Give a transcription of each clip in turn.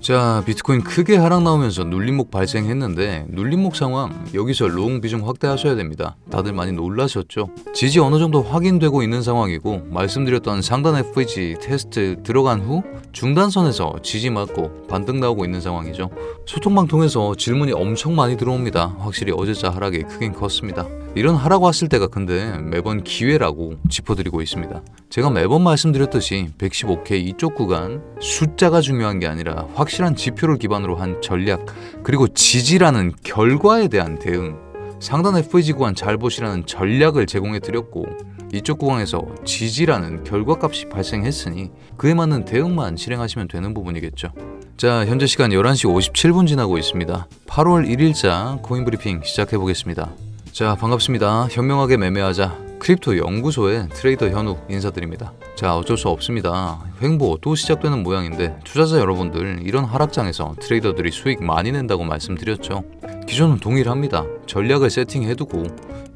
자, 비트코인 크게 하락 나오면서 눌림목 발생했는데 눌림목 상황 여기서 롱 비중 확대하셔야 됩니다. 다들 많이 놀라셨죠? 지지 어느 정도 확인되고 있는 상황이고 말씀드렸던 상단 FVG 테스트 들어간 후 중단선에서 지지 맞고 반등 나오고 있는 상황이죠. 소통방 통해서 질문이 엄청 많이 들어옵니다. 확실히 어제자 하락이 크긴 컸습니다. 이런 하락 왔을 때가 근데 매번 기회라고 짚어드리고 있습니다. 제가 매번 말씀드렸듯이 115K 이쪽 구간 숫자가 중요한 게 아니라 확실한 지표를 기반으로 한 전략 그리고 지지라는 결과에 대한 대응 상단 FVG 구간 잘 보시라는 전략을 제공해 드렸고 이쪽 구간에서 지지라는 결과값이 발생했으니 그에 맞는 대응만 실행하시면 되는 부분이겠죠. 자, 현재 시간 11시 57분 지나고 있습니다. 8월 1일자 코인 브리핑 시작해 보겠습니다. 자, 반갑습니다. 현명하게 매매하자 크립토 연구소의 트레이더 현우 인사드립니다. 자, 어쩔 수 없습니다. 횡보 또 시작되는 모양인데 투자자 여러분들 이런 하락장에서 트레이더들이 수익 많이 낸다고 말씀드렸죠. 기존은 동일합니다. 전략을 세팅해두고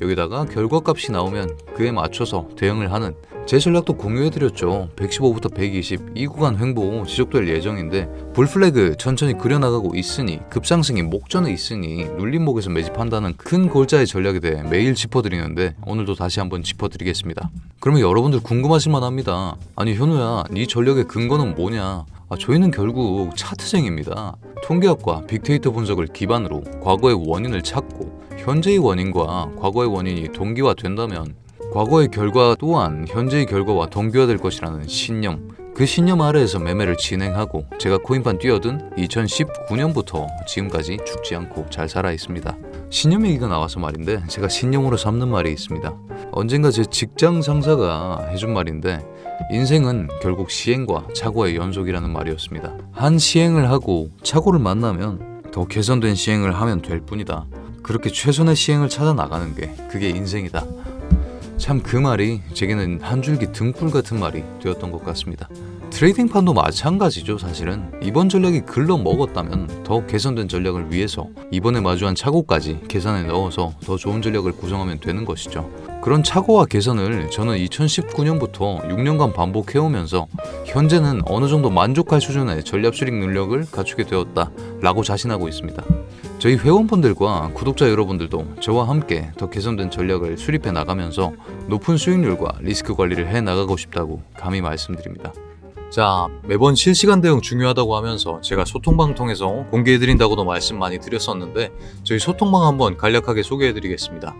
여기다가 결과값이 나오면 그에 맞춰서 대응을 하는 제 전략도 공유해드렸죠. 115부터 120 이 구간 횡보 지속될 예정인데 불플래그 천천히 그려나가고 있으니 급상승이 목전에 있으니 눌림목에서 매집한다는 큰 골자의 전략에 대해 매일 짚어드리는데 오늘도 다시 한번 짚어드리겠습니다. 그러면 여러분들 궁금하실만 합니다. 아니 현우야, 네 전략의 근거는 뭐냐? 저희는 결국 차트쟁입니다. 통계학과 빅데이터 분석을 기반으로 과거의 원인을 찾고 현재의 원인과 과거의 원인이 동기화된다면 과거의 결과 또한 현재의 결과와 동기화될 것이라는 신념, 그 신념 아래에서 매매를 진행하고 제가 코인판 뛰어든 2019년부터 지금까지 죽지 않고 잘 살아 있습니다. 신념 얘기가 나와서 말인데 제가 신념으로 삼는 말이 있습니다. 언젠가 제 직장 상사가 해준 말인데 인생은 결국 시행과 착오의 연속이라는 말이었습니다. 한 시행을 하고 착오를 만나면 더 개선된 시행을 하면 될 뿐이다. 그렇게 최선의 시행을 찾아 나가는 게 그게 인생이다. 참 그 말이 제게는 한 줄기 등불 같은 말이 되었던 것 같습니다. 트레이딩판도 마찬가지죠. 사실은 이번 전략이 글러 먹었다면 더 개선된 전략을 위해서 이번에 마주한 착오까지 계산에 넣어서 더 좋은 전략을 구성하면 되는 것이죠. 그런 착오와 개선을 저는 2019년부터 6년간 반복해오면서 현재는 어느 정도 만족할 수준의 전략 수립 능력을 갖추게 되었다 라고 자신하고 있습니다. 저희 회원분들과 구독자 여러분들도 저와 함께 더 개선된 전략을 수립해 나가면서 높은 수익률과 리스크 관리를 해 나가고 싶다고 감히 말씀드립니다. 자, 매번 실시간 대응 중요하다고 하면서 제가 소통방 통해서 공개해드린다고도 말씀 많이 드렸었는데 저희 소통방 한번 간략하게 소개해드리겠습니다.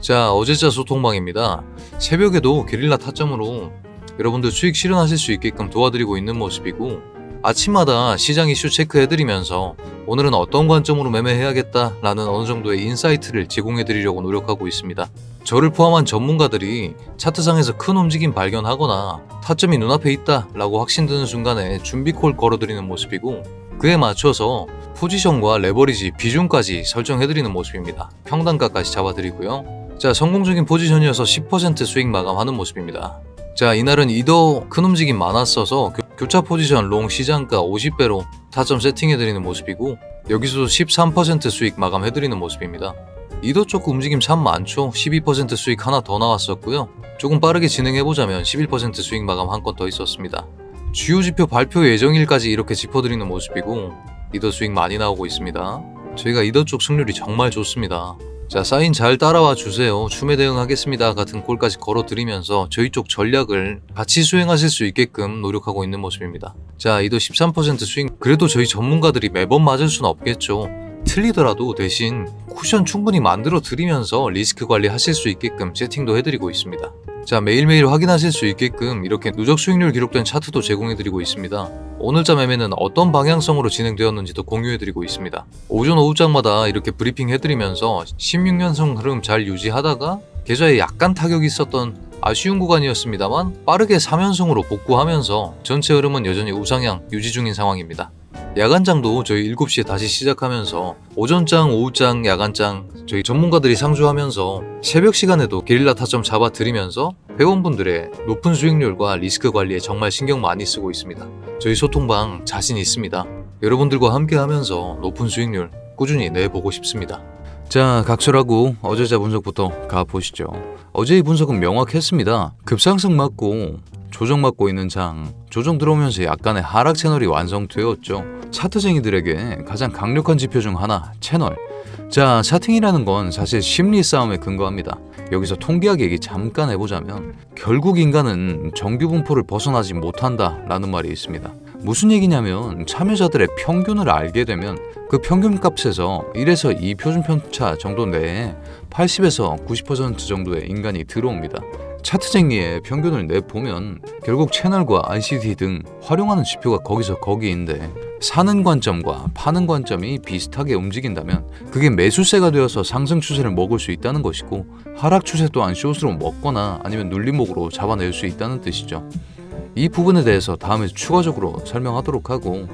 자, 어제자 소통방입니다. 새벽에도 게릴라 타점으로 여러분들 수익 실현하실 수 있게끔 도와드리고 있는 모습이고 아침마다 시장 이슈 체크해드리면서 오늘은 어떤 관점으로 매매해야겠다라는 어느 정도의 인사이트를 제공해드리려고 노력하고 있습니다. 저를 포함한 전문가들이 차트상에서 큰 움직임 발견하거나 타점이 눈앞에 있다라고 확신드는 순간에 준비콜 걸어드리는 모습이고 그에 맞춰서 포지션과 레버리지 비중까지 설정해드리는 모습입니다. 평단가까지 잡아드리고요. 자, 성공적인 포지션이어서 10% 수익 마감하는 모습입니다. 자, 이날은 이더 큰 움직임 많았어서 교차 포지션 롱 시장가 50배로 타점 세팅해드리는 모습이고 여기서도 13% 수익 마감해드리는 모습입니다. 이더 쪽 움직임 참 많죠. 12% 수익 하나 더 나왔었고요. 조금 빠르게 진행해보자면 11% 수익 마감 한 건 더 있었습니다. 주요 지표 발표 예정일까지 이렇게 짚어드리는 모습이고 이더 수익 많이 나오고 있습니다. 저희가 이더 쪽 승률이 정말 좋습니다. 자, 사인 잘 따라와 주세요. 추매 대응하겠습니다. 같은 콜까지 걸어드리면서 저희 쪽 전략을 같이 수행하실 수 있게끔 노력하고 있는 모습입니다. 자, 이도 13% 수익. 그래도 저희 전문가들이 매번 맞을 수는 없겠죠. 틀리더라도 대신 쿠션 충분히 만들어 드리면서 리스크 관리 하실 수 있게끔 세팅도 해드리고 있습니다. 자, 매일매일 확인하실 수 있게끔 이렇게 누적 수익률 기록된 차트도 제공해드리고 있습니다. 오늘자 매매는 어떤 방향성으로 진행되었는지도 공유해드리고 있습니다. 오전 오후장마다 이렇게 브리핑 해드리면서 16년성 흐름 잘 유지하다가 계좌에 약간 타격이 있었던 아쉬운 구간이었습니다만 빠르게 3연승으로 복구하면서 전체 흐름은 여전히 우상향 유지 중인 상황입니다. 야간장도 저희 7시에 다시 시작하면서 오전장, 오후장, 야간장 저희 전문가들이 상주하면서 새벽 시간에도 게릴라 타점 잡아드리면서 회원분들의 높은 수익률과 리스크 관리에 정말 신경 많이 쓰고 있습니다. 저희 소통방 자신 있습니다. 여러분들과 함께 하면서 높은 수익률 꾸준히 내보고 싶습니다. 자, 각설하고 어제자 분석부터 가보시죠. 어제의 분석은 명확했습니다. 급상승 맞고 조정 맞고 있는 장, 조정 들어오면서 약간의 하락 채널이 완성되었죠. 차트쟁이들에게 가장 강력한 지표 중 하나, 채널. 자, 차팅이라는 건 사실 심리 싸움에 근거합니다. 여기서 통계학 얘기 잠깐 해보자면 결국 인간은 정규 분포를 벗어나지 못한다 라는 말이 있습니다. 무슨 얘기냐면 참여자들의 평균을 알게 되면 그 평균 값에서 1에서 2 표준 편차 정도 내에 80에서 90% 정도의 인간이 들어옵니다. 차트쟁이의 평균을 내보면 결국 채널과 ICT 등 활용하는 지표가 거기서 거기인데 사는 관점과 파는 관점이 비슷하게 움직인다면 그게 매수세가 되어서 상승 추세를 먹을 수 있다는 것이고 하락 추세 또한 숏으로 먹거나 아니면 눌림목으로 잡아낼 수 있다는 뜻이죠. 이 부분에 대해서 다음에 추가적으로 설명하도록 하고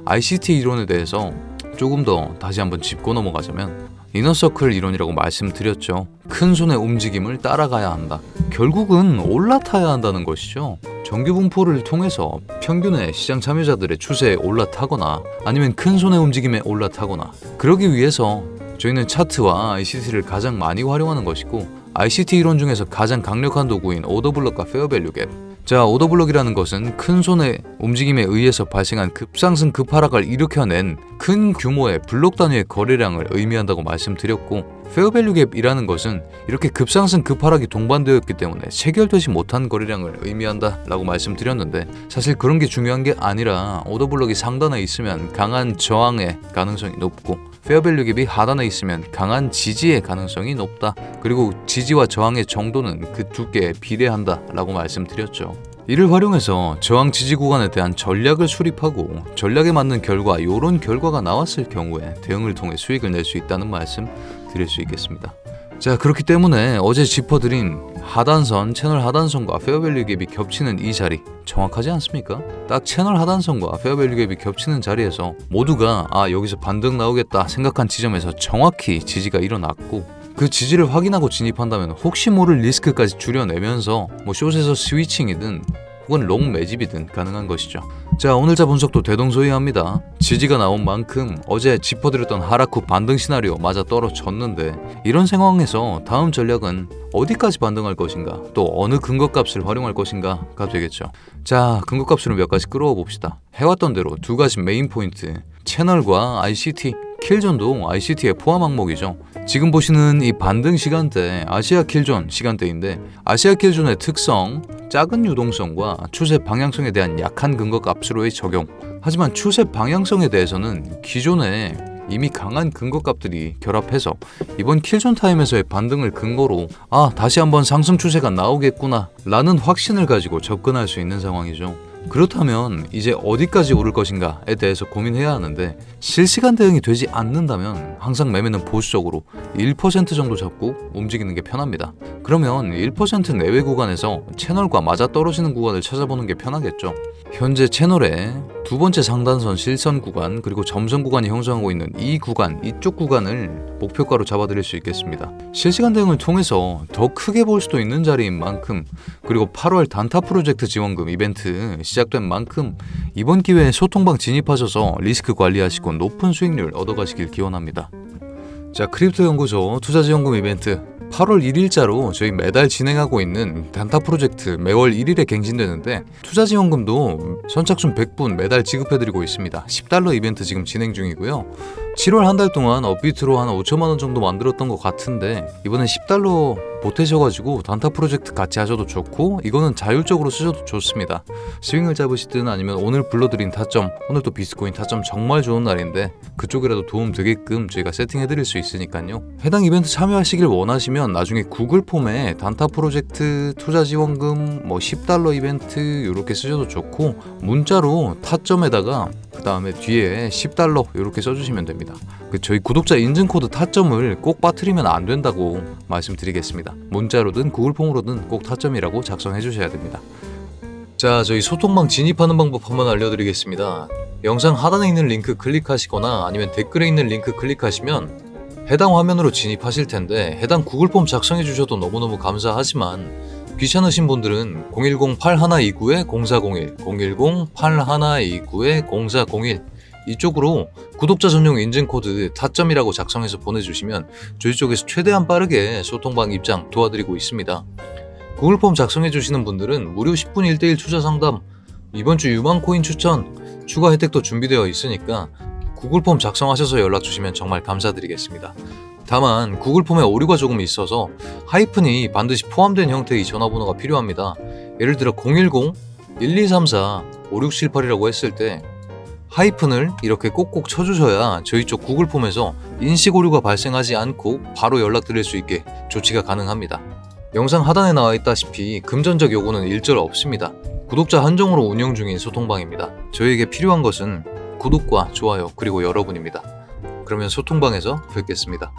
ICT 이론에 대해서 조금 더 다시 한번 짚고 넘어가자면 이너서클 이론이라고 말씀드렸죠. 큰 손의 움직임을 따라가야 한다. 결국은 올라타야 한다는 것이죠. 정규 분포를 통해서 평균의 시장 참여자들의 추세에 올라타거나 아니면 큰 손의 움직임에 올라타거나 그러기 위해서 저희는 차트와 ICT를 가장 많이 활용하는 것이고 ICT 이론 중에서 가장 강력한 도구인 오더블럭과 페어밸류 갭. 자, 오더블럭이라는 것은 큰 손의 움직임에 의해서 발생한 급상승 급하락을 일으켜낸 큰 규모의 블록 단위의 거래량을 의미한다고 말씀드렸고 페어밸류 갭이라는 것은 이렇게 급상승 급하락이 동반되었기 때문에 체결되지 못한 거래량을 의미한다 라고 말씀드렸는데 사실 그런 게 중요한 게 아니라 오더블럭이 상단에 있으면 강한 저항의 가능성이 높고 페어밸류 갭이 하단에 있으면 강한 지지의 가능성이 높다. 그리고 지지와 저항의 정도는 그 두 개에 비례한다 라고 말씀드렸죠. 이를 활용해서 저항 지지 구간에 대한 전략을 수립하고 전략에 맞는 결과 이런 결과가 나왔을 경우에 대응을 통해 수익을 낼 수 있다는 말씀 드릴 수 있겠습니다. 자, 그렇기 때문에 어제 짚어드린 하단선, 채널 하단선과 페어밸류 갭이 겹치는 이 자리 정확하지 않습니까? 딱 채널 하단선과 페어밸류 갭이 겹치는 자리에서 모두가 여기서 반등 나오겠다 생각한 지점에서 정확히 지지가 일어났고 그 지지를 확인하고 진입한다면 혹시 모를 리스크까지 줄여내면서 숏에서 스위칭이든 혹은 롱 매집이든 가능한 것이죠. 자, 오늘자 분석도 대동소이합니다. 지지가 나온 만큼 어제 짚어드렸던 하락 후 반등 시나리오 맞아 떨어졌는데 이런 상황에서 다음 전략은 어디까지 반등할 것인가 또 어느 근거값을 활용할 것인가가 되겠죠. 자, 근거값으로 몇 가지 끌어와 봅시다. 해왔던 대로 두 가지 메인 포인트 채널과 ICT 킬존도 ICT의 포함 항목이죠. 지금 보시는 이 반등 시간대 아시아 킬존 시간대인데 아시아 킬존의 특성, 작은 유동성과 추세 방향성에 대한 약한 근거값으로의 적용. 하지만 추세 방향성에 대해서는 기존에 이미 강한 근거값들이 결합해서 이번 킬존 타임에서의 반등을 근거로 다시 한번 상승 추세가 나오겠구나 라는 확신을 가지고 접근할 수 있는 상황이죠. 그렇다면 이제 어디까지 오를 것인가에 대해서 고민해야 하는데 실시간 대응이 되지 않는다면 항상 매매는 보수적으로 1% 정도 잡고 움직이는 게 편합니다. 그러면 1% 내외 구간에서 채널과 맞아떨어지는 구간을 찾아보는 게 편하겠죠. 현재 채널에 두 번째 상단선 실선 구간 그리고 점선 구간이 형성하고 있는 이 구간, 이쪽 구간을 목표가로 잡아드릴 수 있겠습니다. 실시간 대응을 통해서 더 크게 볼 수도 있는 자리인 만큼 그리고 8월 단타 프로젝트 지원금 이벤트 시작된 만큼 이번 기회에 소통방 진입하셔서 리스크 관리하시고 높은 수익률 얻어가시길 기원합니다. 자, 크립토 연구소 투자지원금 이벤트 8월 1일자로 저희 매달 진행하고 있는 단타 프로젝트 매월 1일에 갱신되는데 투자지원금도 선착순 100분 매달 지급해드리고 있습니다. $10 이벤트 지금 진행 중이고요. 7월 한 달 동안 업비트로 한 5천만원 정도 만들었던 것 같은데 이번엔 $10 보태셔가지고 단타 프로젝트 같이 하셔도 좋고 이거는 자율적으로 쓰셔도 좋습니다. 스윙을 잡으시든 아니면 오늘 불러드린 타점, 오늘 또 비트코인 타점 정말 좋은 날인데 그쪽이라도 도움 되게끔 저희가 세팅해드릴 수 있으니까요. 해당 이벤트 참여하시길 원하시면 나중에 구글 폼에 단타 프로젝트 투자 지원금 $10 이벤트 이렇게 쓰셔도 좋고 문자로 타점에다가 그 다음에 뒤에 $10 이렇게 써주시면 됩니다. 저희 구독자 인증 코드 타점을 꼭 빠뜨리면 안 된다고 말씀드리겠습니다. 문자로든 구글폼으로든 꼭 타점이라고 작성해 주셔야 됩니다. 자, 저희 소통방 진입하는 방법 한번 알려드리겠습니다. 영상 하단에 있는 링크 클릭하시거나 아니면 댓글에 있는 링크 클릭하시면 해당 화면으로 진입하실 텐데 해당 구글폼 작성해 주셔도 너무너무 감사하지만 귀찮으신 분들은 010-8129-0401, 010-8129-0401 이쪽으로 구독자 전용 인증 코드 타점이라고 작성해서 보내주시면 저희 쪽에서 최대한 빠르게 소통방 입장 도와드리고 있습니다. 구글폼 작성해 주시는 분들은 무료 10분 1대1 투자 상담, 이번 주 유망코인 추천, 추가 혜택도 준비되어 있으니까 구글 폼 작성하셔서 연락 주시면 정말 감사드리겠습니다. 다만 구글 폼에 오류가 조금 있어서 하이픈이 반드시 포함된 형태의 전화번호가 필요합니다. 예를 들어 010-1234-5678이라고 했을 때 하이픈을 이렇게 꼭꼭 쳐주셔야 저희 쪽 구글 폼에서 인식 오류가 발생하지 않고 바로 연락드릴 수 있게 조치가 가능합니다. 영상 하단에 나와 있다시피 금전적 요구는 일절 없습니다. 구독자 한정으로 운영 중인 소통방입니다. 저희에게 필요한 것은 구독과 좋아요 그리고 여러분입니다. 그러면 소통방에서 뵙겠습니다.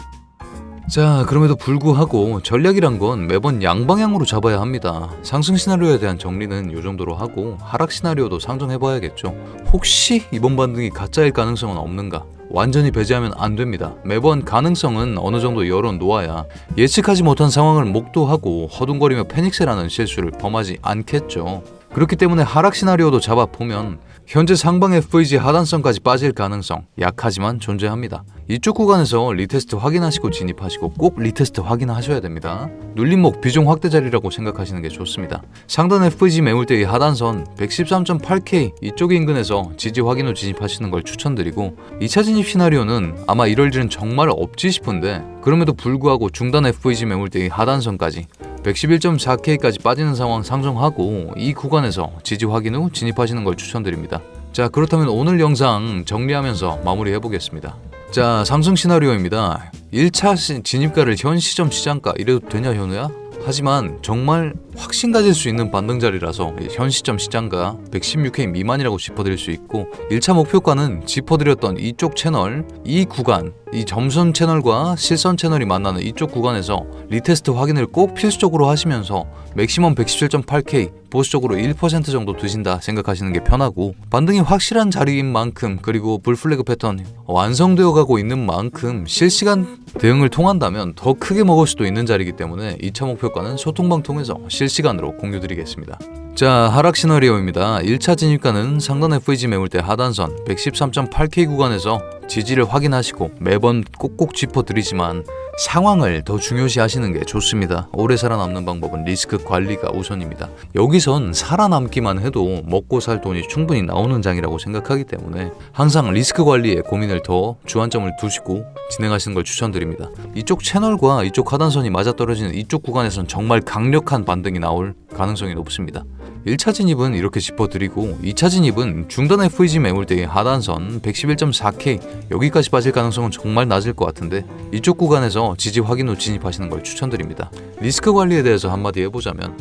자, 그럼에도 불구하고 전략이란 건 매번 양방향으로 잡아야 합니다. 상승 시나리오에 대한 정리는 이 정도로 하고 하락 시나리오도 상정해봐야겠죠. 혹시 이번 반등이 가짜일 가능성은 없는가? 완전히 배제하면 안 됩니다. 매번 가능성은 어느 정도 열어놓아야 예측하지 못한 상황을 목도하고 허둥거리며 패닉세라는 실수를 범하지 않겠죠. 그렇기 때문에 하락 시나리오도 잡아보면 현재 상방 FVG 하단선까지 빠질 가능성 약하지만 존재합니다. 이쪽 구간에서 리테스트 확인하시고 진입하시고 꼭 리테스트 확인하셔야 됩니다. 눌림목 비중 확대 자리라고 생각하시는 게 좋습니다. 상단 FVG 매물대의 하단선 113.8K 이쪽 인근에서 지지 확인 후 진입하시는 걸 추천드리고 2차 진입 시나리오는 아마 이럴 일은 정말 없지 싶은데 그럼에도 불구하고 중단 FVG 매물대의 하단선까지 111.4K까지 빠지는 상황 상정하고 이 구간에서 지지 확인 후 진입하시는 걸 추천드립니다. 자, 그렇다면 오늘 영상 정리하면서 마무리해 보겠습니다. 자, 상승 시나리오입니다. 1차 진입가를 현 시점 시장가 이래도 되냐 현우야? 하지만 정말 확신 가질 수 있는 반등 자리라서 현 시점 시장가 116K 미만이라고 짚어드릴 수 있고 1차 목표가는 짚어드렸던 이쪽 채널, 이 구간, 이 점선 채널과 실선 채널이 만나는 이쪽 구간에서 리테스트 확인을 꼭 필수적으로 하시면서 맥시멈 117.8K 보수적으로 1% 정도 드신다 생각하시는 게 편하고 반등이 확실한 자리인 만큼 그리고 불플래그 패턴 완성되어 가고 있는 만큼 실시간 대응을 통한다면 더 크게 먹을 수도 있는 자리이기 때문에 2차 목표가는 소통방 통해서 실시간으로 공유드리겠습니다. 자, 하락 시나리오입니다. 1차 진입가는 상단 FVG 매물대 하단선 113.8K 구간에서 지지를 확인하시고 매번 꼭꼭 짚어드리지만 상황을 더 중요시 하시는 게 좋습니다. 오래 살아남는 방법은 리스크 관리가 우선입니다. 여기선 살아남기만 해도 먹고 살 돈이 충분히 나오는 장이라고 생각하기 때문에 항상 리스크 관리에 고민을 더 주안점을 두시고 진행하시는 걸 추천드립니다. 이쪽 채널과 이쪽 하단선이 맞아떨어지는 이쪽 구간에선 정말 강력한 반등이 나올 가능성이 높습니다. 1차 진입은 이렇게 짚어드리고 2차 진입은 중단 FVG 매물대의 하단선 111.4K 여기까지 빠질 가능성은 정말 낮을 것 같은데 이쪽 구간에서 지지 확인 후 진입하시는 걸 추천드립니다. 리스크 관리에 대해서 한마디 해보자면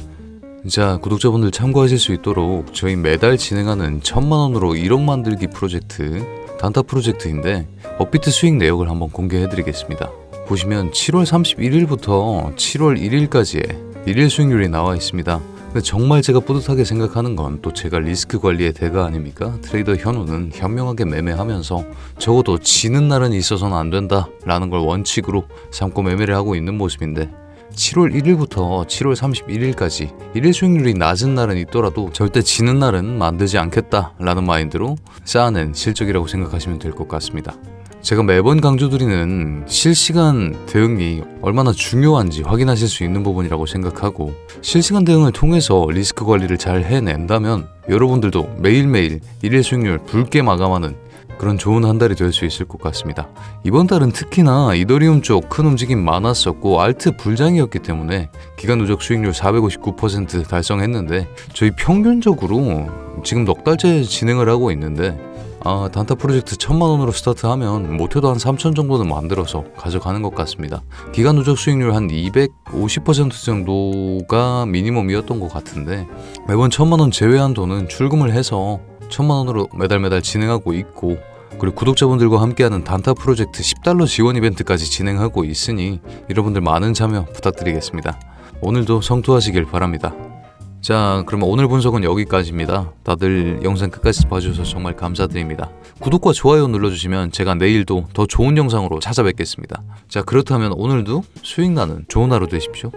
자, 구독자분들 참고하실 수 있도록 저희 매달 진행하는 1000만원으로 1억 만들기 프로젝트 단타 프로젝트인데 업비트 수익 내역을 한번 공개해드리겠습니다. 보시면 7월 31일부터 7월 1일까지의 일일 수익률이 나와 있습니다. 근데 정말 제가 뿌듯하게 생각하는 건 또 제가 리스크 관리의 대가 아닙니까? 트레이더 현우는 현명하게 매매하면서 적어도 지는 날은 있어서는 안 된다 라는 걸 원칙으로 삼고 매매를 하고 있는 모습인데 7월 1일부터 7월 31일까지 일일 수익률이 낮은 날은 있더라도 절대 지는 날은 만들지 않겠다 라는 마인드로 쌓아낸 실적이라고 생각하시면 될 것 같습니다. 제가 매번 강조드리는 실시간 대응이 얼마나 중요한지 확인하실 수 있는 부분이라고 생각하고 실시간 대응을 통해서 리스크 관리를 잘 해낸다면 여러분들도 매일매일 일일 수익률 붉게 마감하는 그런 좋은 한 달이 될 수 있을 것 같습니다. 이번 달은 특히나 이더리움 쪽 큰 움직임 많았었고 알트 불장이었기 때문에 기간 누적 수익률 459% 달성했는데 저희 평균적으로 지금 넉 달째 진행을 하고 있는데 단타 프로젝트 1000만원으로 스타트하면 못해도 한 3000 정도는 만들어서 가져가는 것 같습니다. 기간 누적 수익률 한 250% 정도가 미니멈이었던 것 같은데 매번 1000만원 제외한 돈은 출금을 해서 1000만원으로 매달 진행하고 있고 그리고 구독자분들과 함께하는 단타 프로젝트 $10 지원 이벤트까지 진행하고 있으니 여러분들 많은 참여 부탁드리겠습니다. 오늘도 성투하시길 바랍니다. 자, 그러면 오늘 분석은 여기까지입니다. 다들 영상 끝까지 봐주셔서 정말 감사드립니다. 구독과 좋아요 눌러주시면 제가 내일도 더 좋은 영상으로 찾아뵙겠습니다. 자, 그렇다면 오늘도 수익나는 좋은 하루 되십시오.